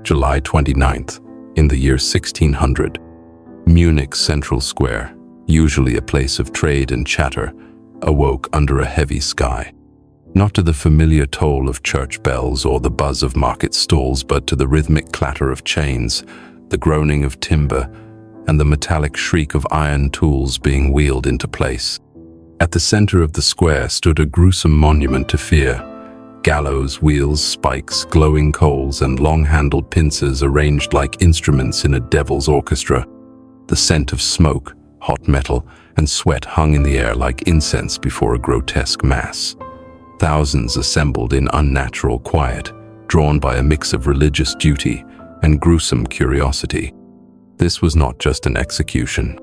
July 29th, in the year 1600. Munich's central square, usually a place of trade and chatter, awoke under a heavy sky. Not to the familiar toll of church bells or the buzz of market stalls, but to the rhythmic clatter of chains, the groaning of timber, and the metallic shriek of iron tools being wheeled into place. At the center of the square stood a gruesome monument to fear. Gallows, wheels, spikes, glowing coals, and long-handled pincers arranged like instruments in a devil's orchestra. The scent of smoke, hot metal, and sweat hung in the air like incense before a grotesque mass. Thousands assembled in unnatural quiet, drawn by a mix of religious duty and gruesome curiosity. This was not just an execution.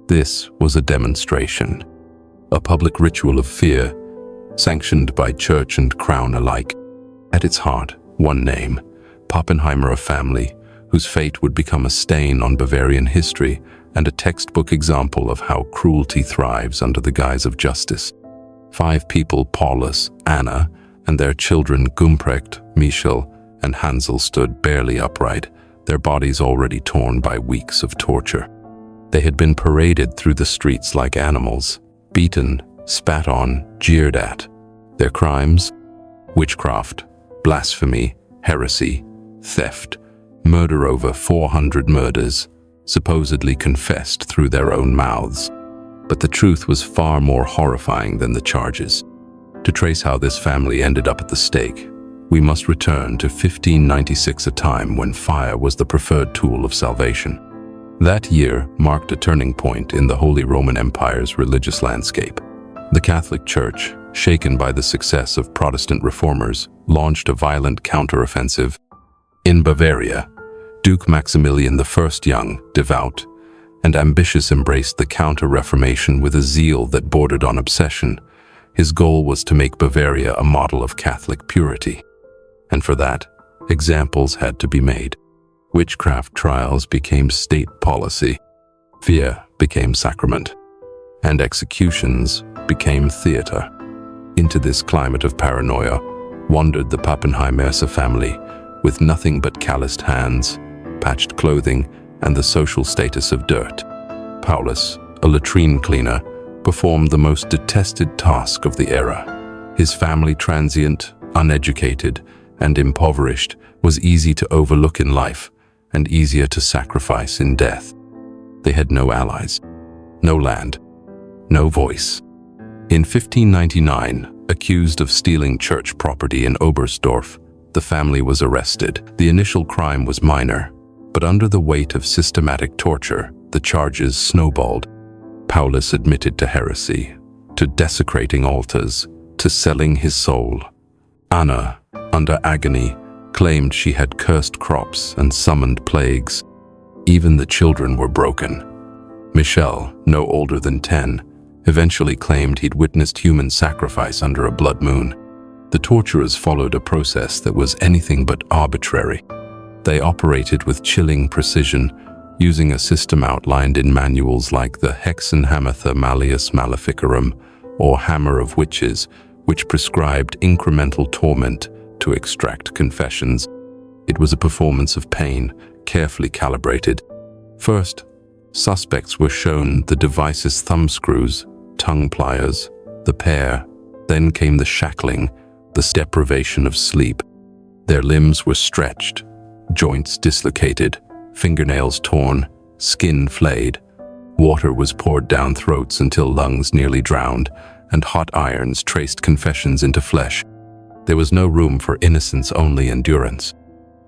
This was a demonstration, a public ritual of fear, sanctioned by church and crown alike. At its heart, one name, Pappenheimer, a family whose fate would become a stain on Bavarian history and a textbook example of how cruelty thrives under the guise of justice. 5 people, Paulus, Anna, and their children Gumprecht, Michel, and Hansel stood barely upright, their bodies already torn by weeks of torture. They had been paraded through the streets like animals, beaten, spat on, jeered at. Their crimes? Witchcraft, blasphemy, heresy, theft, murder, over 400 murders, supposedly confessed through their own mouths. But the truth was far more horrifying than the charges. To trace how this family ended up at the stake, we must return to 1596, a time when fire was the preferred tool of salvation. That year marked a turning point in the Holy Roman Empire's religious landscape. The Catholic Church, shaken by the success of Protestant reformers, launched a violent counteroffensive. In Bavaria, Duke Maximilian I, young, devout, and ambitious, embraced the counter-reformation with a zeal that bordered on obsession. His goal was to make Bavaria a model of Catholic purity. And for that, examples had to be made. Witchcraft trials became state policy, fear became sacrament, and executions became theater. Into this climate of paranoia wandered the Pappenheimer family, with nothing but calloused hands, patched clothing, and the social status of dirt. Paulus, a latrine cleaner, performed the most detested task of the era. His family, transient, uneducated, and impoverished, was easy to overlook in life and easier to sacrifice in death. They had no allies, no land, no voice. In 1599, accused of stealing church property in Oberstdorf, the family was arrested. The initial crime was minor, but under the weight of systematic torture, the charges snowballed. Paulus admitted to heresy, to desecrating altars, to selling his soul. Anna, under agony, claimed she had cursed crops and summoned plagues. Even the children were broken. Michel, no older than 10, eventually claimed he'd witnessed human sacrifice under a blood moon. The torturers followed a process that was anything but arbitrary. They operated with chilling precision, using a system outlined in manuals like the Hexenhammer Malleus Maleficarum, or Hammer of Witches, which prescribed incremental torment to extract confessions. It was a performance of pain, carefully calibrated. First, suspects were shown the device's thumbscrews, tongue pliers, the pear. Then came the shackling, the deprivation of sleep. Their limbs were stretched, joints dislocated, fingernails torn, skin flayed. Water was poured down throats until lungs nearly drowned, and hot irons traced confessions into flesh. There was no room for innocence, only endurance.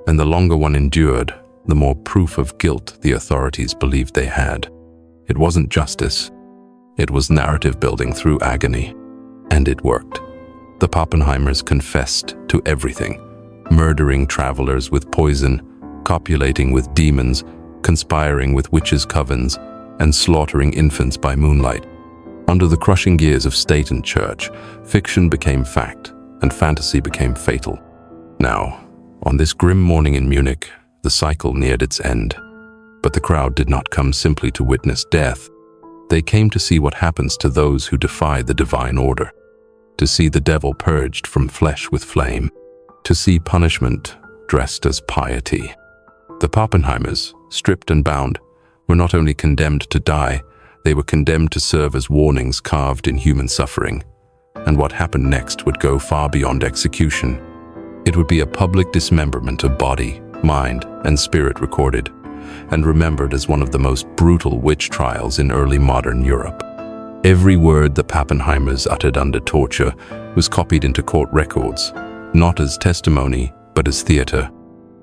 And the longer one endured, the more proof of guilt the authorities believed they had. It wasn't justice. It was narrative building through agony. And it worked. The Pappenheimers confessed to everything, murdering travelers with poison, copulating with demons, conspiring with witches' covens, and slaughtering infants by moonlight. Under the crushing gears of state and church, fiction became fact, and fantasy became fatal. Now, on this grim morning in Munich, the cycle neared its end. But the crowd did not come simply to witness death. They came to see what happens to those who defy the divine order, to see the devil purged from flesh with flame, to see punishment dressed as piety. The Pappenheimers, stripped and bound, were not only condemned to die, they were condemned to serve as warnings carved in human suffering. And what happened next would go far beyond execution. It would be a public dismemberment of body, mind, and spirit recorded, and remembered as one of the most brutal witch trials in early modern Europe. Every word the Pappenheimers uttered under torture was copied into court records, not as testimony, but as theater.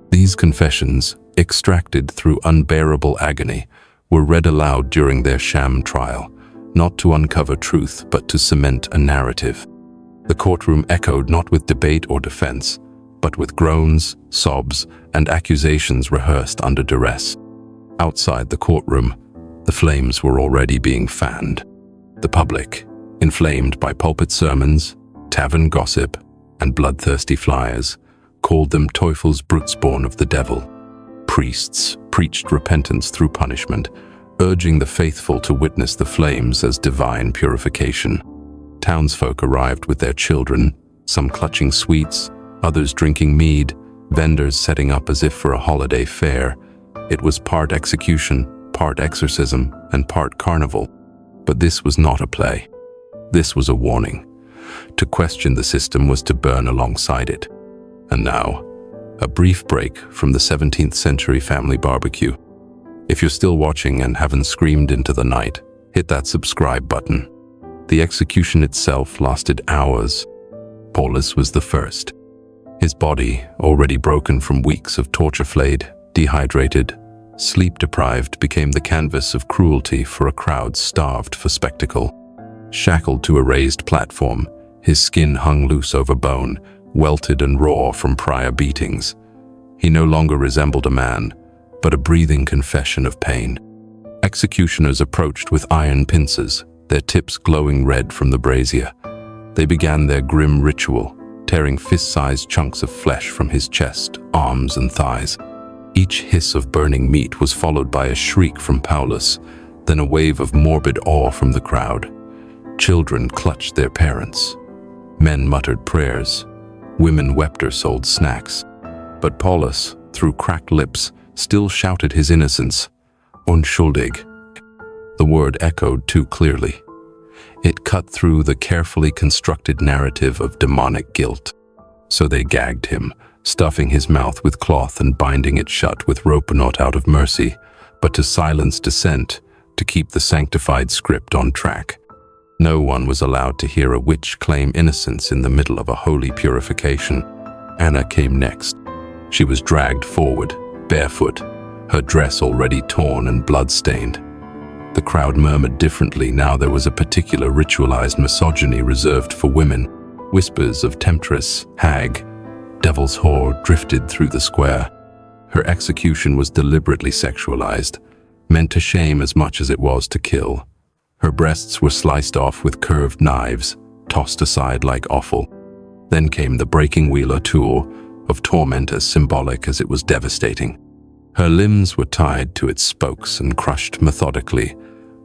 These confessions, extracted through unbearable agony, were read aloud during their sham trial, not to uncover truth, but to cement a narrative. The courtroom echoed not with debate or defense, but with groans, sobs, and accusations rehearsed under duress. Outside the courtroom, the flames were already being fanned. The public, inflamed by pulpit sermons, tavern gossip, and bloodthirsty flyers, called them Teufelsbrutsborn of the devil. Priests preached repentance through punishment, urging the faithful to witness the flames as divine purification. Townsfolk arrived with their children, some clutching sweets, others drinking mead, vendors setting up as if for a holiday fair. It was part execution, part exorcism, and part carnival. But this was not a play. This was a warning. To question the system was to burn alongside it. And now, a brief break from the 17th century family barbecue. If you're still watching and haven't screamed into the night, hit that subscribe button. The execution itself lasted hours. Paulus was the first. His body, already broken from weeks of torture, flayed, dehydrated, sleep-deprived, became the canvas of cruelty for a crowd starved for spectacle. Shackled to a raised platform, his skin hung loose over bone, welted and raw from prior beatings. He no longer resembled a man, but a breathing confession of pain. Executioners approached with iron pincers, their tips glowing red from the brazier. They began their grim ritual, tearing fist-sized chunks of flesh from his chest, arms, and thighs. Each hiss of burning meat was followed by a shriek from Paulus, then a wave of morbid awe from the crowd. Children clutched their parents. Men muttered prayers. Women wept or sold snacks. But Paulus, through cracked lips, still shouted his innocence. Unschuldig. The word echoed too clearly. It cut through the carefully constructed narrative of demonic guilt. So they gagged him, stuffing his mouth with cloth and binding it shut with rope, not out of mercy, but to silence dissent, to keep the sanctified script on track. No one was allowed to hear a witch claim innocence in the middle of a holy purification. Anna came next. She was dragged forward, barefoot, her dress already torn and blood-stained. The crowd murmured differently. Now there was a particular ritualized misogyny reserved for women. Whispers of temptress, hag, devil's whore drifted through the square. Her execution was deliberately sexualized, meant to shame as much as it was to kill. Her breasts were sliced off with curved knives, tossed aside like offal. Then came the breaking wheel tour of torment, as symbolic as it was devastating. Her limbs were tied to its spokes and crushed methodically,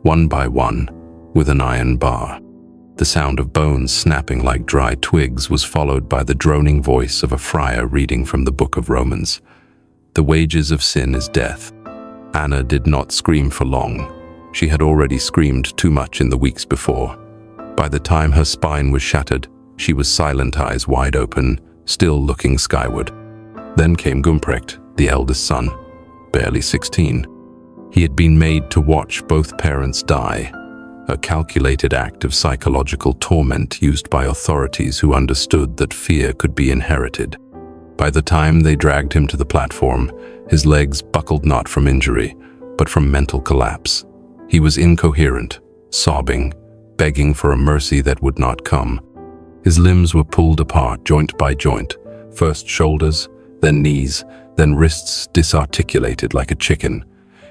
one by one, with an iron bar. The sound of bones snapping like dry twigs was followed by the droning voice of a friar reading from the Book of Romans. The wages of sin is death. Anna did not scream for long. She had already screamed too much in the weeks before. By the time her spine was shattered, she was silent, eyes wide open, still looking skyward. Then came Gumprecht, the eldest son, barely 16. He had been made to watch both parents die, a calculated act of psychological torment used by authorities who understood that fear could be inherited. By the time they dragged him to the platform, his legs buckled not from injury, but from mental collapse. He was incoherent, sobbing, begging for a mercy that would not come. His limbs were pulled apart, joint by joint, first shoulders, then knees, then wrists disarticulated like a chicken.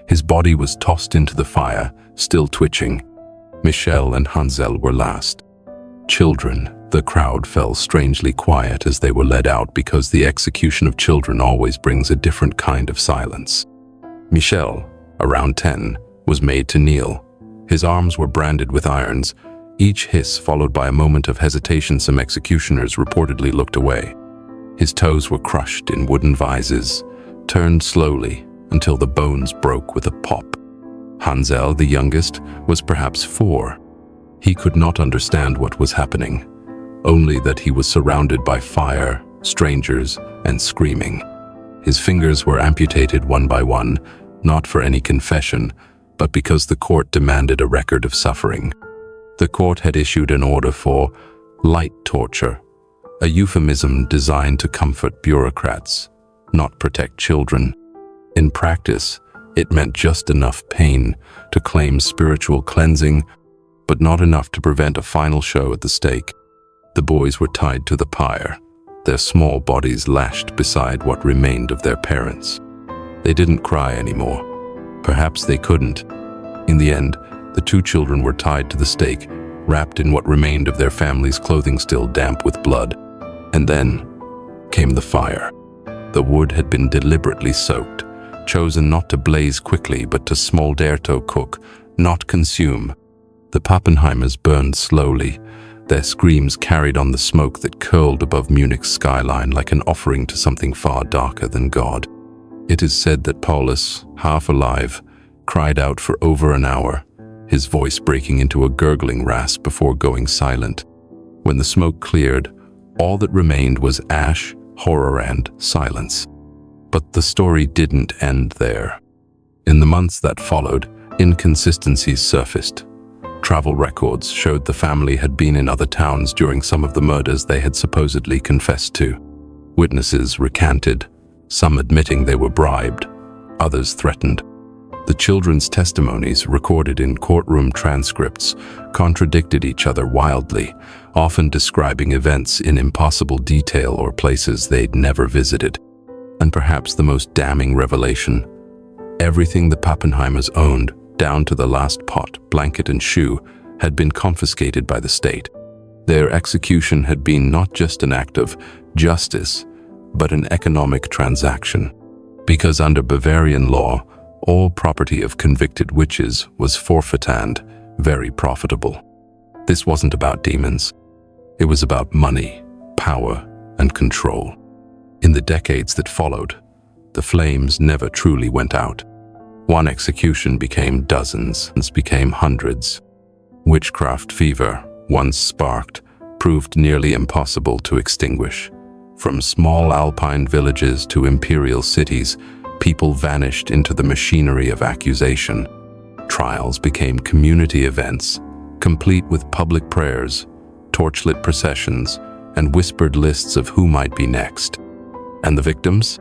His body was tossed into the fire, still twitching. Michel and Hansel were last. Children, the crowd fell strangely quiet as they were led out, because the execution of children always brings a different kind of silence. Michel, around 10, was made to kneel. His arms were branded with irons, each hiss followed by a moment of hesitation. Some executioners reportedly looked away. His toes were crushed in wooden vises, turned slowly, until the bones broke with a pop. Hansel, the youngest, was perhaps 4. He could not understand what was happening, only that he was surrounded by fire, strangers, and screaming. His fingers were amputated one by one, not for any confession, but because the court demanded a record of suffering. The court had issued an order for light torture, a euphemism designed to comfort bureaucrats, not protect children. In practice, it meant just enough pain to claim spiritual cleansing, but not enough to prevent a final show at the stake. The boys were tied to the pyre, their small bodies lashed beside what remained of their parents. They didn't cry anymore. Perhaps they couldn't. In the end, the 2 children were tied to the stake, wrapped in what remained of their family's clothing still damp with blood. And then came the fire. The wood had been deliberately soaked, chosen not to blaze quickly but to smolder to cook, not consume. The Pappenheimers burned slowly, their screams carried on the smoke that curled above Munich's skyline like an offering to something far darker than God. It is said that Paulus, half alive, cried out for over an hour, his voice breaking into a gurgling rasp before going silent. When the smoke cleared, all that remained was ash, horror, and silence. But the story didn't end there. In the months that followed, inconsistencies surfaced. Travel records showed the family had been in other towns during some of the murders they had supposedly confessed to. Witnesses recanted, some admitting they were bribed, others threatened. The children's testimonies, recorded in courtroom transcripts, contradicted each other wildly, often describing events in impossible detail or places they'd never visited. And perhaps the most damning revelation, everything the Pappenheimers owned, down to the last pot, blanket, and shoe, had been confiscated by the state. Their execution had been not just an act of justice, but an economic transaction. Because under Bavarian law, all property of convicted witches was forfeit and very profitable. This wasn't about demons. It was about money, power, and control. In the decades that followed, the flames never truly went out. One execution became dozens, became hundreds. Witchcraft fever, once sparked, proved nearly impossible to extinguish. From small alpine villages to imperial cities, people vanished into the machinery of accusation. Trials became community events, complete with public prayers, torchlit processions, and whispered lists of who might be next. And the victims?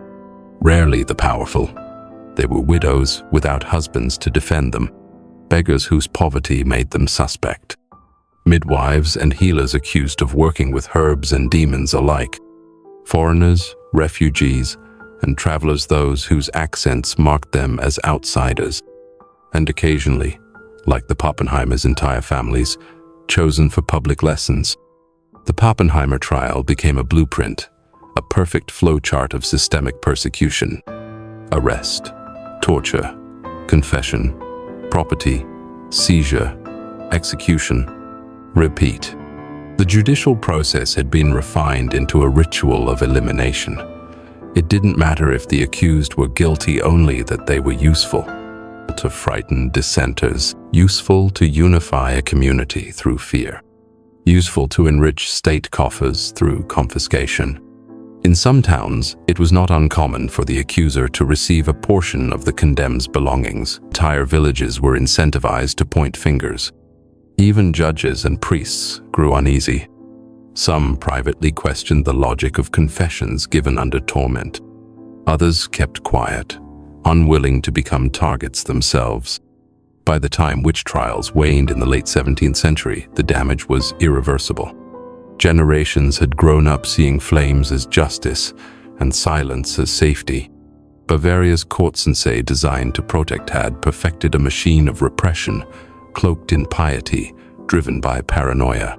Rarely the powerful. They were widows without husbands to defend them, beggars whose poverty made them suspect, midwives and healers accused of working with herbs and demons alike, foreigners, refugees, and travelers, those whose accents marked them as outsiders, and occasionally, like the Pappenheimers' entire families, chosen for public lessons. The Pappenheimer trial became a blueprint, a perfect flowchart of systemic persecution. Arrest, torture, confession, property, seizure, execution, repeat. The judicial process had been refined into a ritual of elimination. It didn't matter if the accused were guilty, only that they were useful to frighten dissenters, useful to unify a community through fear, useful to enrich state coffers through confiscation. In some towns, it was not uncommon for the accuser to receive a portion of the condemned's belongings. Entire villages were incentivized to point fingers. Even judges and priests grew uneasy. Some privately questioned the logic of confessions given under torment. Others kept quiet, unwilling to become targets themselves. By the time witch trials waned in the late 17th century, the damage was irreversible. Generations had grown up seeing flames as justice and silence as safety. Bavaria's Courtsensee, designed to protect, had perfected a machine of repression, cloaked in piety, driven by paranoia.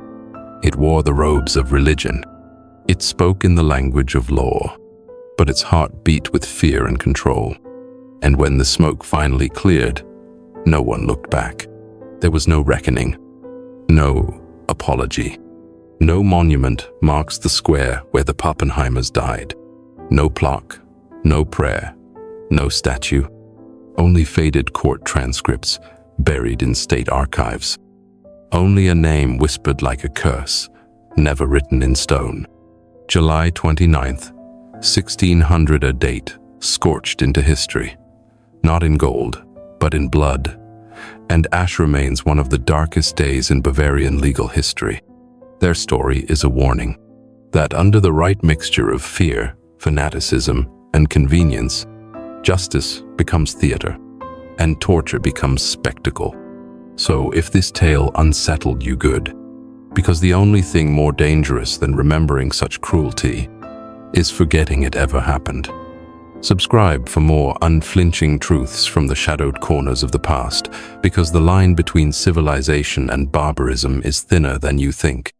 It wore the robes of religion. It spoke in the language of law, but its heart beat with fear and control. And when the smoke finally cleared, no one looked back. There was no reckoning, no apology. No monument marks the square where the Pappenheimers died. No plaque, no prayer, no statue. Only faded court transcripts buried in state archives. Only a name whispered like a curse, never written in stone. July 29th, 1600, a date scorched into history. Not in gold, but in blood. And ash remains one of the darkest days in Bavarian legal history. Their story is a warning that under the right mixture of fear, fanaticism, and convenience, justice becomes theater, and torture becomes spectacle. So if this tale unsettled you, good, because the only thing more dangerous than remembering such cruelty is forgetting it ever happened. Subscribe for more unflinching truths from the shadowed corners of the past, because the line between civilization and barbarism is thinner than you think.